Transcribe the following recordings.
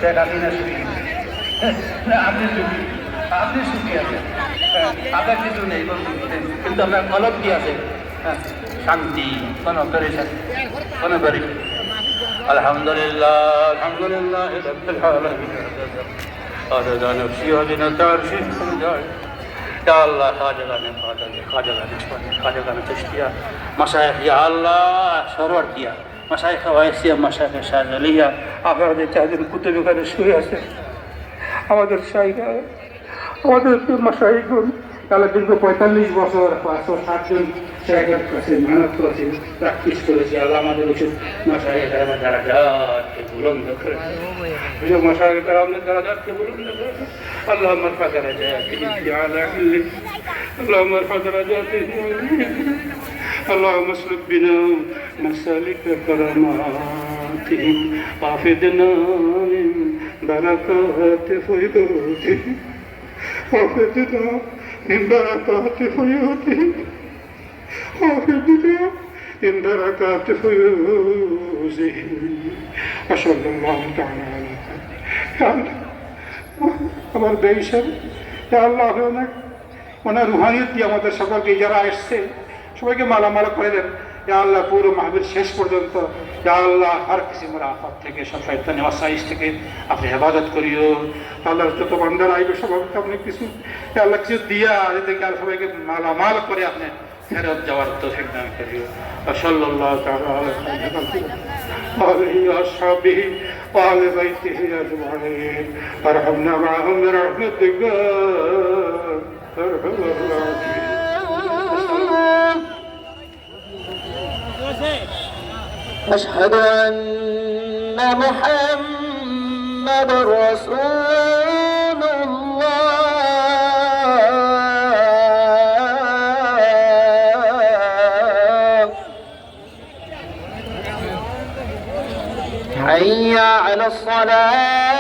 শেখ হাসিনা সুখী, আপনি সুখী, আপনি সুখী আছেন, আপনার কিছু নেই কিন্তু আপনার কলম কি আছে? শান্তি, কোনো পেরেশান, কোনো পেরেশান। আলহামদুলিল্লাহ, আলহামদুলিল্লাহ রাব্বিল আলামিন। আদা নফসি ওয়া জিনাতা আরশি যায়। Ya Allah, Khajagana Chishtiya, Mashaikh, Ya Allah, Sarwar Kiya, Mashaikh Waisiya, Mashaikh Shazaliya, আপনাদের চাঁদের কুতুব এখানে শুয়ে আছে, আমাদের শাইখ, আমাদের মাশাইখগণ তাহলে দীর্ঘ 45 বছর 560 জন শাইখের কাছে মেহনত করেছে, প্র্যাকটিস করেছে। আল্লাহ আমাদের উচিত মাশাইখের আমার দারাজাতকে বুলন্দ করে, মাশাইখের আমাদের দারাজাতকে বুলন্দ করে। اللهم ارفع درجاتهم في اعلى علم، اللهم ارفع درجاتهم، اللهم اسلك بنا مسالك كراماتهم، وافدنا من بركات فيضاتهم، وافدنا من بركات فيضاتهم، وافدنا من بركات فيوزهم، وصلى الله تعالى على خير আমার বেইশান। আল্লাহ ওনার রুহানিয়ত দিয়ে আমাদের সকলকে যারা এসছে সবাইকে মালামালা করে দেন। আল্লাহ পুরো মাহফিল শেষ পর্যন্ত আল্লাহ হর কিসিমের আফাত থেকে, সব শয়তানি ওয়াসাইস থেকে আপনি হেফাজত করিও। আল্লাহ যত বান্দার আইবে সবাইকে আপনি কিছু আল্লাহ কিছু দিয়া যাতে সবাইকে মালামাল করে আপনি ফেরত যাওয়ার তৌফিক দান করিও। সাল্লাল্লাহু তাআলা আলাইহি ওয়াসাহবিহি وآل بيته أجمعين، وارحمنا معهم برحمتك أرحم الراحمين. أشهد أن محمد رسول الله. حي على الصلاة.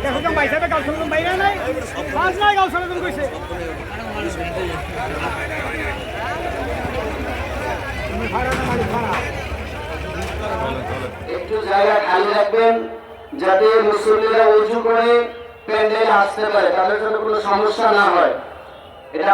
দেখো কেমন বাইসা গাও শুনুন বাইরে নাই পাঁচ নাই গাও শুনুন কইছে একটু জায়গা খালি রাখবেন যাতে মুসল্লিরা উজু করে প্যান্ডেলে আসতে পারে, তাদের জন্য কোনো সমস্যা না হয়। এটা